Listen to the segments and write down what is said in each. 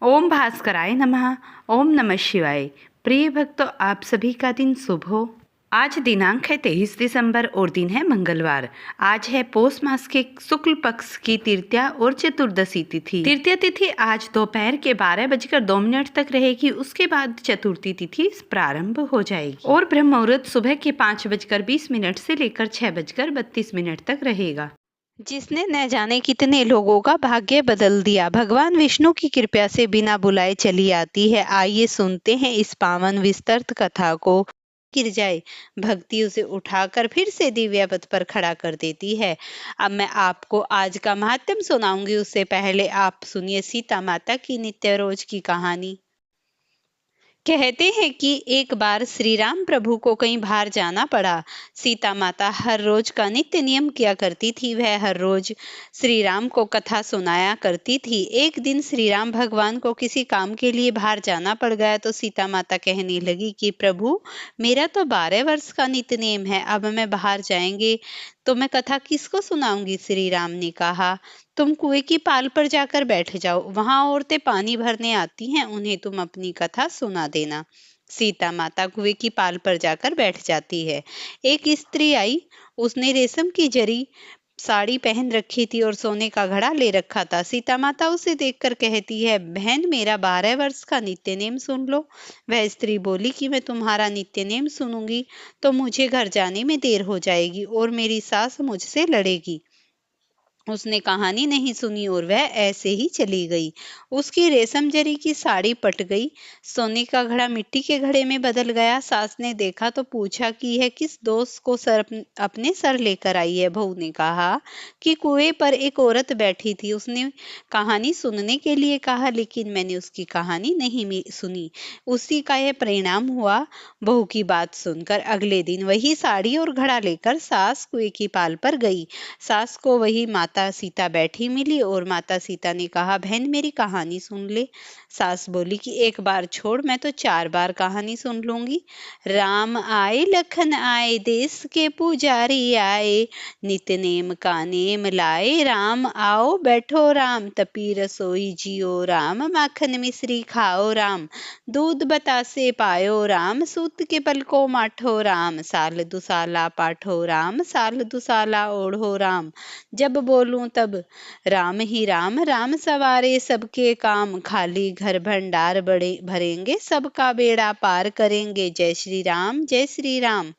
ओम भास्कराय नमः। ओम नमः शिवाय। प्रिय भक्तों, आप सभी का दिन शुभ हो। आज दिनांक है 23 दिसंबर और दिन है मंगलवार। आज है पौष मास के शुक्ल पक्ष की तृतीया और चतुर्दशी तिथि। तृतीया तिथि आज दोपहर के 12:02 तक रहेगी। उसके बाद चतुर्थी तिथि प्रारंभ हो जाएगी और ब्रह्म मुहूर्त सुबह के 5:20 से लेकर 6:32 तक रहेगा। जिसने न जाने कितने लोगों का भाग्य बदल दिया। भगवान विष्णु की कृपा से बिना बुलाए चली आती है। आइए सुनते हैं इस पावन विस्तृत कथा को। गिर जाए भक्ति उसे उठाकर फिर से दिव्य पथ पर खड़ा कर देती है। अब मैं आपको आज का महात्म्य सुनाऊंगी। उससे पहले आप सुनिए सीता माता की नित्य रोज की कहानी। कहते हैं कि एक बार श्री राम प्रभु को कहीं बाहर जाना पड़ा। सीता माता हर रोज का नित्य नियम किया करती थी। वह हर रोज श्री राम को कथा सुनाया करती थी। एक दिन श्री राम भगवान को किसी काम के लिए बाहर जाना पड़ गया तो सीता माता कहने लगी कि प्रभु, मेरा तो 12 वर्ष का नित्य नियम है, अब मैं बाहर जाएंगे तो मैं कथा किसको सुनाऊंगी। श्री राम ने कहा, तुम कुएं की पाल पर जाकर बैठ जाओ, वहां औरतें पानी भरने आती हैं, उन्हें तुम अपनी कथा सुना देना। सीता माता कुएं की पाल पर जाकर बैठ जाती है। एक स्त्री आई, उसने रेशम की जरी साड़ी पहन रखी थी और सोने का घड़ा ले रखा था। सीता माता उसे देखकर कहती है, बहन, मेरा 12 वर्ष का नित्य नेम सुन लो। वह स्त्री बोली कि मैं तुम्हारा नित्य नेम सुनूंगी तो मुझे घर जाने में देर हो जाएगी और मेरी सास मुझसे लड़ेगी। उसने कहानी नहीं सुनी और वह ऐसे ही चली गई। उसकी रेशम जरी की साड़ी पट गई, सोने का घड़ा मिट्टी के घड़े में बदल गया। सास ने देखा तो पूछा कि यह किस दोस्त को अपने सर लेकर आई है। बहू ने कहा कि कुएं पर एक औरत बैठी थी, उसने कहानी सुनने के लिए कहा, लेकिन मैंने उसकी कहानी नहीं सुनी। उसी का यह परिणाम हुआ। बहू की बात सुनकर अगले दिन वही साड़ी और घड़ा लेकर सास कुएं की पाल पर गई। सास को वही माता सीता बैठी मिली और माता सीता ने कहा, बहन, मेरी कहानी सुन ले। सास बोली कि एक बार छोड़, मैं तो 4 बार कहानी सुन लूंगी। राम आए, लखन आए, देश के पुजारी आए, नित्य नेम का नेम लाए, राम आओ बैठो राम, तपी रसोई जियो राम, माखन मिश्री खाओ राम, दूध बतासे पायो राम, सूत के पल को माठो राम, साल दुसाला पाठो राम, साल दुसाला ओढ़ो राम, जब बोलूं तब राम ही राम, राम सवारे सबके काम, खाली घर भंडार बड़े भरेंगे, सबका बेड़ा पार करेंगे, जय श्री राम, जय श्री राम।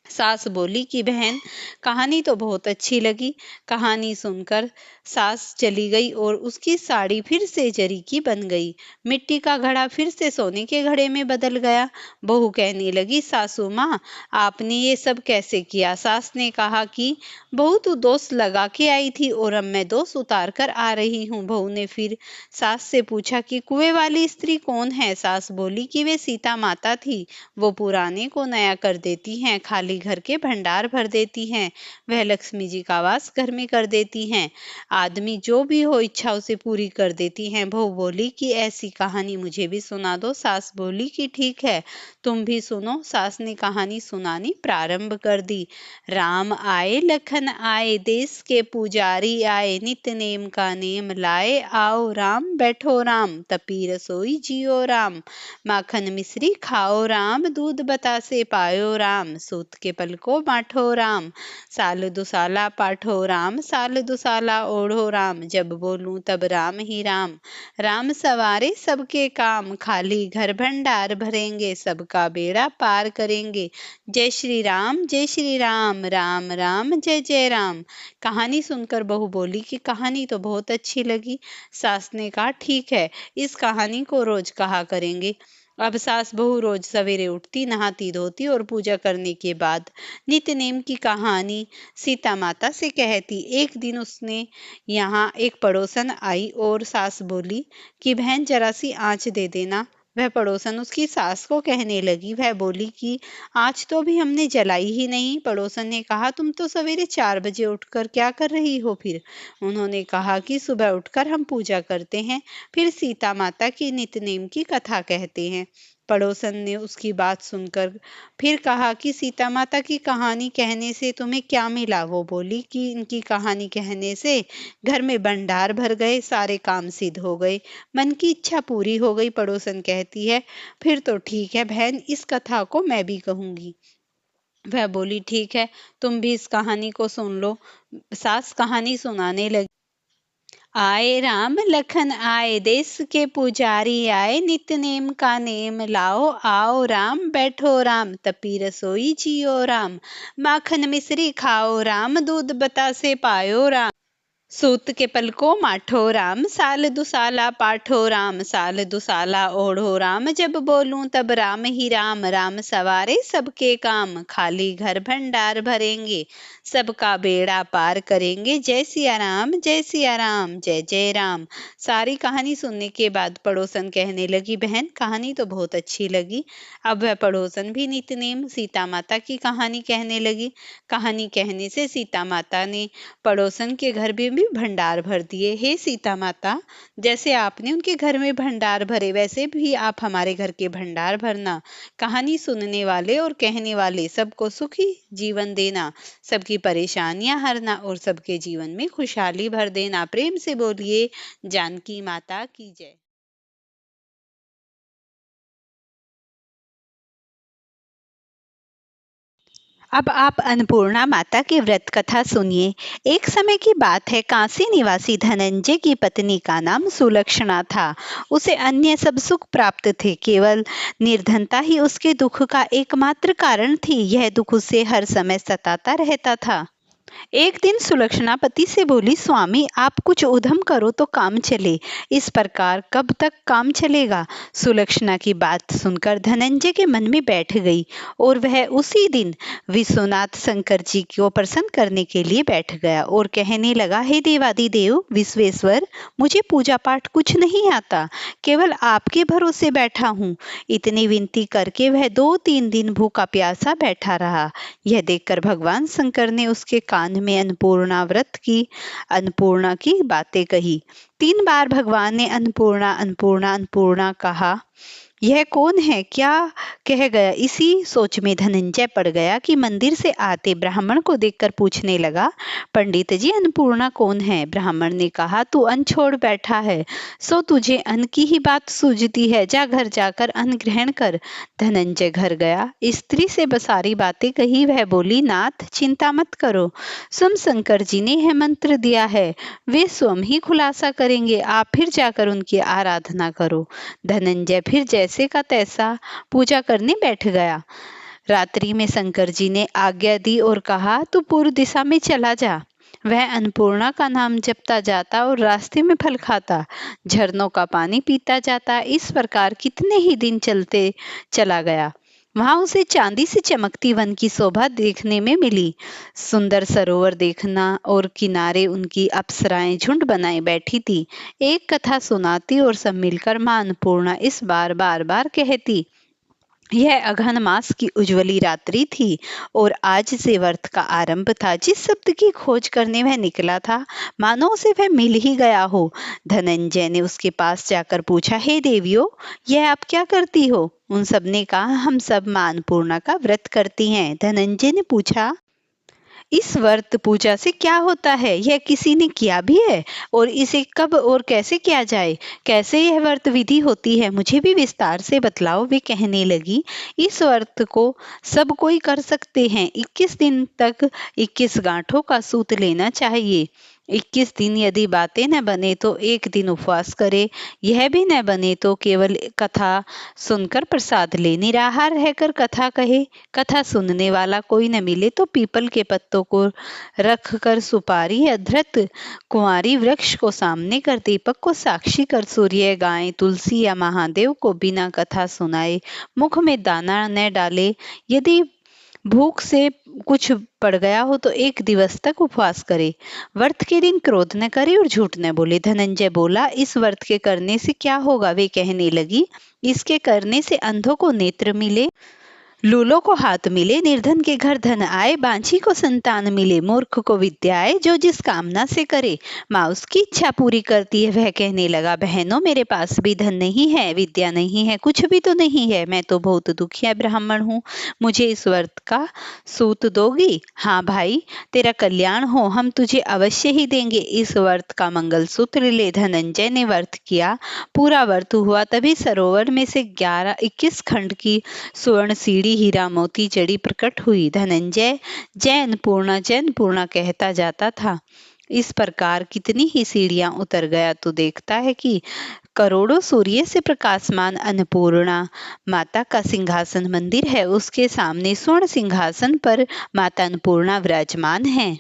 सास बोली कि बहन, कहानी तो बहुत अच्छी लगी। कहानी सुनकर सास चली गई और उसकी साड़ी फिर से जरी की बन गई। मिट्टी का घड़ा फिर से सोने के घड़े में बदल गया। बहू कहने लगी, सासू माँ, आपने ये सब कैसे किया। सास ने कहा कि बहू, तू दोष लगा के आई थी और अब मैं दोष उतार कर आ रही हूँ। बहू ने फिर सास से पूछा कि कुएं वाली स्त्री कौन है। सास बोली कि वे सीता माता थी, वो पुराने को नया कर देती हैं, खाली घर के भंडार भर देती हैं, वह लक्ष्मी जी का वास घर में कर देती हैं, आदमी जो भी हो इच्छा उसे पूरी कर देती हैं। बहू बोली कि ऐसी कहानी मुझे भी सुना दो। सास बोली कि ठीक है, तुम भी सुनो। सास ने कहानी सुनानी प्रारंभ कर दी। राम आए, लखन आए, देश के पुजारी आए, नित्य नेम का नेम लाए, आओ राम बैठो राम, तपी रसोई जियो राम, माखन मिश्री खाओ राम, दूध बतासे पायो राम, सूत के पल को बांटो राम, साल दुसाला पाठो राम, साल दुसाला ओढ़ो राम, जब बोलूं तब राम ही राम, राम सवारे सबके काम, खाली घर भंडार भरेंगे, सबका बेड़ा पार करेंगे, जय श्री राम, जय श्री राम, राम राम जय जय राम। कहानी सुनकर बहू बोली कि कहानी तो बहुत अच्छी लगी। सास ने कहा, ठीक है, इस कहानी को रोज कहा करेंगे। अब सास बहू रोज सवेरे उठती, नहाती धोती और पूजा करने के बाद नित्य नेम की कहानी सीता माता से कहती। एक दिन उसने यहाँ एक पड़ोसन आई और सास बोली कि बहन, जरा सी आँच दे देना। वह पड़ोसन उसकी सास को कहने लगी। वह बोली कि आज तो भी हमने जलाई ही नहीं। पड़ोसन ने कहा, तुम तो सवेरे 4 बजे उठकर क्या कर रही हो फिर। उन्होंने कहा कि सुबह उठकर हम पूजा करते हैं, फिर सीता माता की नित्य नेम की कथा कहते हैं। पड़ोसन ने उसकी बात सुनकर फिर कहा कि सीता माता की कहानी कहने से तुम्हें क्या मिला। वो बोली कि इनकी कहानी कहने से घर में भंडार भर गए, सारे काम सिद्ध हो गए, मन की इच्छा पूरी हो गई। पड़ोसन कहती है फिर तो ठीक है बहन, इस कथा को मैं भी कहूंगी। वह बोली ठीक है, तुम भी इस कहानी को सुन लो। सास कहानी सुनाने लगी। आए राम लखन आए, देश के पुजारी आए, नित्य नेम का नेम लाओ, आओ राम बैठो राम, तपी रसोई जियो राम, माखन मिश्री खाओ राम, दूध बतासे पायो राम, सूत के पलको माठो राम, साल दुसाला पाठो राम, साल दुसाला ओढ़ो राम, जब बोलूं तब राम ही राम, राम सवारे सबके काम, खाली घर भंडार भरेंगे, सबका बेड़ा पार करेंगे, जय सिया राम जय सिया राम जय जय राम। सारी कहानी सुनने के बाद पड़ोसन कहने लगी बहन कहानी तो बहुत अच्छी लगी। अब वह पड़ोसन भी नित्यनेम सीता माता की कहानी कहने लगी। कहानी कहने से सीता माता ने पड़ोसन के घर में भी भंडार भर दिए। हे सीता माता, जैसे आपने उनके घर में भंडार भरे वैसे भी आप हमारे घर के भंडार भरना। कहानी सुनने वाले और कहने वाले सबको सुखी जीवन देना, सबकी परेशानियां हरना और सबके जीवन में खुशहाली भर देना। प्रेम से बोलिए जानकी माता की जय। अब आप अन्नपूर्णा माता की व्रत कथा सुनिए। एक समय की बात है, काशी निवासी धनंजय की पत्नी का नाम सुलक्षणा था। उसे अन्य सब सुख प्राप्त थे, केवल निर्धनता ही उसके दुख का एकमात्र कारण थी। यह दुख उसे हर समय सताता रहता था। एक दिन सुलक्षणा पति से बोली, स्वामी आप कुछ उद्यम करो तो काम चले, इस प्रकार कब तक काम चलेगा। सुलक्षणा की बात सुनकर धनंजय के मन में बैठ गई और वह उसी दिन विश्वनाथ शंकर जी को प्रसन्न करने के लिए बैठ गया और कहने लगा, हे देवादिदेव विश्वेश्वर, मुझे पूजा पाठ कुछ नहीं आता, केवल आपके भरोसे बैठा हूँ। इतनी विनती करके वह 2-3 दिन भूखा प्यासा बैठा रहा। यह देखकर भगवान शंकर ने उसके कान में अन्नपूर्णा की बातें कही। 3 बार भगवान ने अन्नपूर्णा अन्नपूर्णा अन्नपूर्णा कहा। यह कौन है, क्या कह गया। इसी सोच में धनंजय पड़ गया कि मंदिर से आते ब्राह्मण को देखकर पूछने लगा, पंडित जी अन्नपूर्णा कौन है। ब्राह्मण ने कहा, तू अन्न छोड़ बैठा है, सो तुझे अन्न की ही बात सूझती है, जा घर जाकर अन्न ग्रहण कर। धनंजय घर गया, स्त्री से सारी बातें कही। वह बोली, नाथ चिंता मत करो, स्वयं शंकर जी ने यह मंत्र दिया है, वे स्वयं ही खुलासा करेंगे, आप फिर जाकर उनकी आराधना करो। धनंजय फिर जैसे का तैसा पूजा करने बैठ गया। रात्रि में शंकर जी ने आज्ञा दी और कहा, तू पूर्व दिशा में चला जा। वह अन्नपूर्णा का नाम जपता जाता और रास्ते में फल खाता, झरनों का पानी पीता जाता। इस प्रकार कितने ही दिन चलते चला गया। वहां उसे चांदी से चमकती वन की शोभा देखने में मिली। सुंदर सरोवर देखना और किनारे उनकी अप्सराएं झुंड बनाए बैठी थी, एक कथा सुनाती और सब मिलकर मां अन्नपूर्णा इस बार बार कहती। यह अघन मास की उज्ज्वली रात्रि थी और आज से व्रत का आरंभ था। जिस शब्द की खोज करने वह निकला था, मानो उसे वह मिल ही गया हो। धनंजय ने उसके पास जाकर पूछा, हे देवियों, यह आप क्या करती हो। उन सब ने कहा, हम सब मां अन्नपूर्णा का व्रत करती हैं। धनंजय ने पूछा, इस व्रत पूजा से क्या होता है, यह किसी ने किया भी है और इसे कब और कैसे किया जाए, कैसे यह व्रत विधि होती है, मुझे भी विस्तार से बतलाओ। वे कहने लगी, इस व्रत को सब कोई कर सकते हैं। 21 दिन तक 21 गांठों का सूत लेना चाहिए। 21 दिन यदि बातें न बने तो 1 दिन उपवास करे, यह भी न बने तो केवल कथा सुनकर प्रसाद ले, निराहार रहकर कथा कहे। कथा सुनने वाला कोई न मिले तो पीपल के पत्तों को रखकर सुपारी या धृत कुंवारी वृक्ष को सामने कर दीपक को साक्षी कर सूर्य, गाय, तुलसी या महादेव को बिना कथा सुनाए मुख में दाना न डाले। यदि भूख से कुछ पड़ गया हो तो 1 दिवस तक उपवास करे। व्रत के दिन क्रोध न करे और झूठ न बोले। धनंजय बोला, इस व्रत के करने से क्या होगा। वे कहने लगी, इसके करने से अंधों को नेत्र मिले, लूलो को हाथ मिले, निर्धन के घर धन आए, बांझी को संतान मिले, मूर्ख को विद्या आए, जो जिस कामना से करे माँ उसकी इच्छा पूरी करती है। वह कहने लगा, बहनों मेरे पास भी धन नहीं है, विद्या नहीं है, कुछ भी तो नहीं है, मैं तो बहुत दुखिया ब्राह्मण हूँ, मुझे इस व्रत का सूत दोगी? हाँ भाई, तेरा कल्याण हो, हम तुझे अवश्य ही देंगे। इस व्रत का मंगल सूत्र ले। धनंजय ने व्रत किया, पूरा व्रत हुआ। तभी सरोवर में से 21 खंड की स्वर्ण सीढ़ी हीरा मोती जड़ी प्रकट हुई। धनंजय जैन पूर्णा कहता जाता था। इस प्रकार कितनी ही सीढ़ियां उतर गया तो देखता है कि करोड़ों सूर्य से प्रकाशमान अन्नपूर्णा माता का सिंहासन मंदिर है। उसके सामने स्वर्ण सिंहासन पर माता अन्नपूर्णा विराजमान है।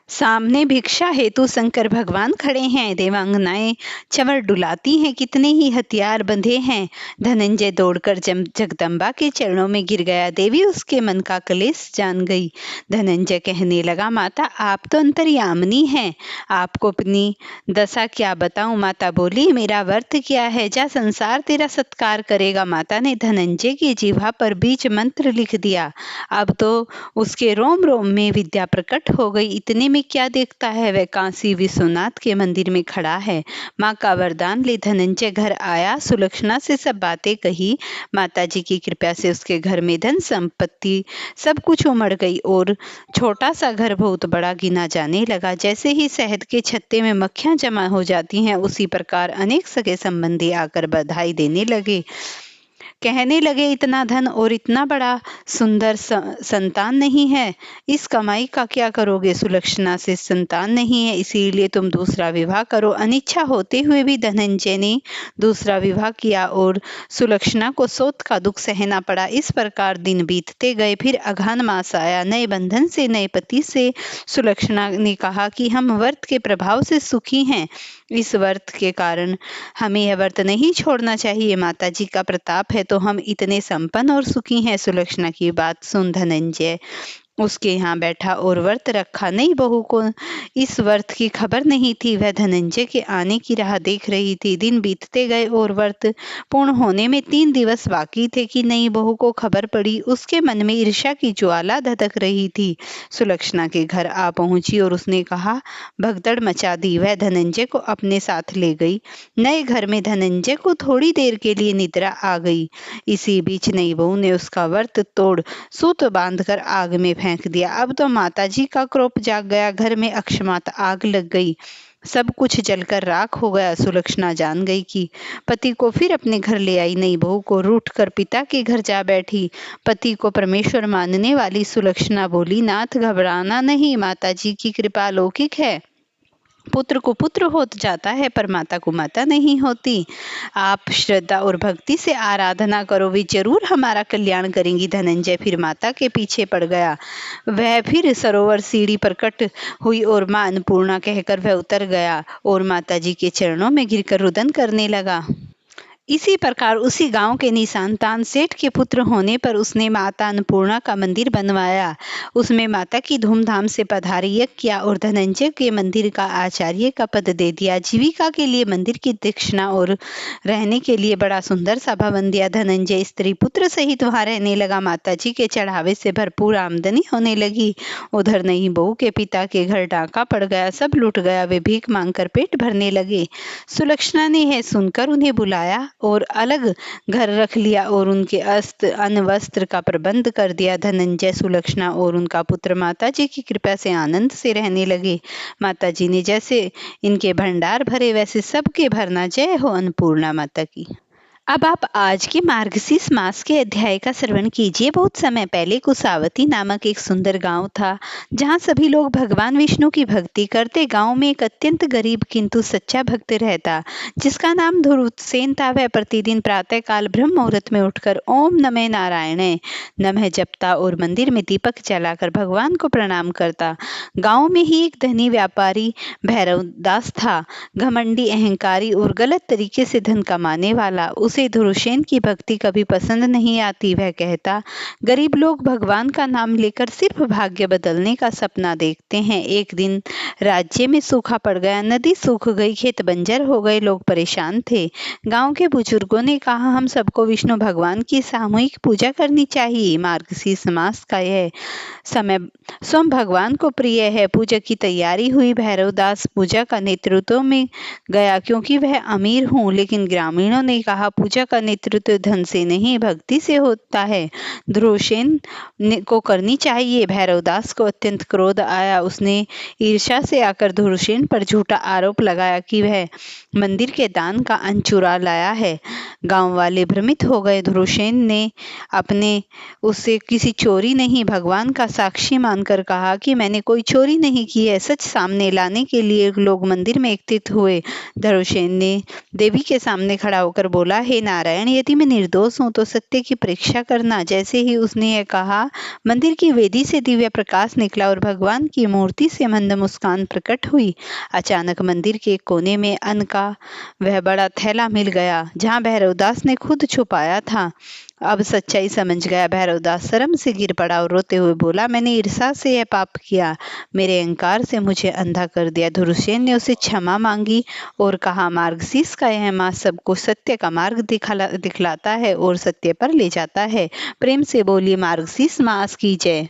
सामने भिक्षा हेतु शंकर भगवान खड़े हैं। देवांगनाएं चंवर डुलाती हैं। कितने ही हथियार बंधे हैं। धनंजय दौड़कर जगदम्बा के चरणों में गिर गया। देवी उसके मन का क्लेश जान गई। धनंजय कहने लगा, माता आप तो अंतर्यामिनी हैं, आपको अपनी दशा क्या बताऊं? माता बोली, मेरा व्रत क्या है, जा संसार तेरा सत्कार करेगा। माता ने धनंजय की जिह्वा पर बीज मंत्र लिख दिया। अब तो उसके रोम रोम में विद्या प्रकट हो गई। इतने में क्या देखता है, वह काशी विश्वनाथ के मंदिर में खड़ा है। माँ का वरदान ले धनंजय घर आया। सुलक्षणा से सब बातें कही। माता जी की कृपा से उसके घर में धन संपत्ति सब कुछ उमड़ गई और छोटा सा घर बहुत बड़ा गिना जाने लगा। जैसे ही शहद के छत्ते में मक्खियां जमा हो जाती हैं, उसी प्रकार अनेक सगे संबंधी आकर बधाई देने लगे। कहने लगे, इतना धन और इतना बड़ा सुंदर संतान नहीं है, इस कमाई का क्या करोगे? सुलक्षणा से संतान नहीं है, इसीलिए तुम दूसरा विवाह करो। अनिच्छा होते हुए भी धनंजय ने दूसरा विवाह किया और सुलक्षणा को शोथ का दुख सहना पड़ा। इस प्रकार दिन बीतते गए। फिर अघान मास आया। नए बंधन से, नए पति से सुलक्षणा ने कहा कि हम व्रत के प्रभाव से सुखी हैं, इस व्रत के कारण हमें यह व्रत नहीं छोड़ना चाहिए। माता जी का प्रताप है तो हम इतने संपन्न और सुखी हैं। सुलक्षणा की बात सुन धनंजय उसके यहाँ बैठा और व्रत रखा। नई बहू को इस व्रत की खबर नहीं थी। वह धनंजय के आने की राह देख रही थी। दिन बीतते गए और व्रत पूर्ण होने में 3 दिवस बाकी थे कि नई बहू को खबर पड़ी। उसके मन में ईर्ष्या की ज्वाला धधक रही थी। सुलक्षणा के घर आ पहुंची और उसने कहा, भगदड़ मचा दी। वह धनंजय को अपने साथ ले गई। नए घर में धनंजय को थोड़ी देर के लिए निद्रा आ गई। इसी बीच नई बहू ने उसका व्रत तोड़ सूत बांधकर आग में फेंक दिया। अब तो माताजी का क्रोध जाग गया। घर में अकस्मात आग लग गई। सब कुछ जलकर राख हो गया। सुलक्षणा जान गई कि पति को फिर अपने घर ले आई। नई बहू को रूठकर पिता के घर जा बैठी। पति को परमेश्वर मानने वाली सुलक्षणा बोली, नाथ घबराना नहीं, माताजी की कृपा अलौकिक है। पुत्र को पुत्र हो जाता है पर माता को माता नहीं होती। आप श्रद्धा और भक्ति से आराधना करो, वे जरूर हमारा कल्याण करेंगी। धनंजय फिर माता के पीछे पड़ गया। वह फिर सरोवर सीढ़ी प्रकट हुई और मां अन्नपूर्णा कहकर वह उतर गया और माता जी के चरणों में गिरकर रुदन करने लगा। इसी प्रकार उसी गांव के निसंतान सेठ के पुत्र होने पर उसने माता अन्नपूर्णा का मंदिर बनवाया। उसमें माता की धूमधाम से पधारी यज्ञ किया और धनंजय के मंदिर का आचार्य का पद दे दिया। जीविका के लिए मंदिर की दक्षिणा और रहने के लिए बड़ा सुंदर सा भवन दिया। धनंजय स्त्री पुत्र सहित वहां रहने लगा। माता जी के चढ़ावे से भरपूर आमदनी होने लगी। उधर नई बहू के पिता के घर डाका पड़ गया। सब लूट गया। वे भीख मांगकर पेट भरने लगे। सुलक्षणा ने यह सुनकर उन्हें बुलाया और अलग घर रख लिया और उनके अन्न वस्त्र का प्रबंध कर दिया। धनंजय, सुलक्षणा और उनका पुत्र माता जी की कृपा से आनंद से रहने लगे। माता जी ने जैसे इनके भंडार भरे वैसे सबके भरना। जय हो अन्नपूर्णा माता की। अब आप आज के मार्गशीर्ष मास के अध्याय का श्रवण कीजिए। बहुत समय पहले कुशावती नामक एक सुंदर गांव था, जहां सभी लोग भगवान विष्णु की भक्ति करते। गांव में एक अत्यंत गरीब किंतु सच्चा भक्त रहता, जिसका नाम ध्रुवसेन था। वह प्रतिदिन प्रातःकाल ब्रह्म मुहूर्त में उठकर ओम नमः नारायणे नमः जपता और मंदिर में दीपक जलाकर भगवान को प्रणाम करता। गाँव में ही एक धनी व्यापारी भैरवदास था, घमंडी, अहंकारी और गलत तरीके से धन कमाने वाला। उसे धुरसेन की भक्ति कभी पसंद नहीं आती। वह कहता, गरीब लोग भगवान का नाम लेकर सिर्फ भाग्य बदलने का सपना देखते हैं। एक दिन राज्य में सूखा पड़ गया, नदी सूख गई, खेत बंजर हो गए, लोग परेशान थे। गांव के बुजुर्गों ने कहा, हम सबको विष्णु भगवान की सामूहिक पूजा करनी चाहिए। मार्गशीर्ष मास का यह समय स्वयं भगवान को प्रिय है। पूजा की तैयारी हुई। भैरवदास पूजा का नेतृत्व में गया क्योंकि वह अमीर हूँ, लेकिन ग्रामीणों ने कहा, पूजा का नेतृत्व धन से नहीं भक्ति से होता है, धुरसेन को करनी चाहिए। भैरवदास को अत्यंत क्रोध आया। उसने ईर्ष्या से आकर धुरसेन पर झूठा आरोप लगाया कि वह मंदिर के दान का अंश चुरा लाया है। गांव वाले भ्रमित हो गए। धुरसेन ने अपने उससे किसी चोरी नहीं, भगवान का साक्षी मानकर कहा कि मैंने कोई चोरी नहीं की है। सच सामने लाने के लिए लोग मंदिर में एकत्रित हुए। धुरसेन ने देवी के सामने खड़ा होकर बोला, हे नारायण, यदि मैं निर्दोष हूँ तो सत्य की परीक्षा करना। जैसे ही उसने यह कहा, मंदिर की वेदी से दिव्य प्रकाश निकला और भगवान की मूर्ति से मंद मुस्कान प्रकट हुई। अचानक मंदिर के कोने में अन्न का वह बड़ा थैला मिल गया जहाँ भैरवदास ने खुद छुपाया था। अब सच्चाई समझ गया। भैरवदास शर्म से गिर पड़ा और रोते हुए बोला, मैंने ईर्ष्या से यह पाप किया, मेरे अहंकार से मुझे अंधा कर दिया। धुरसेन ने उसे क्षमा मांगी और कहा, मार्गशीर्ष का यह मास सबको सत्य का मार्ग दिखलाता है और सत्य पर ले जाता है। प्रेम से बोलिए मार्गशीर्ष मास की जय।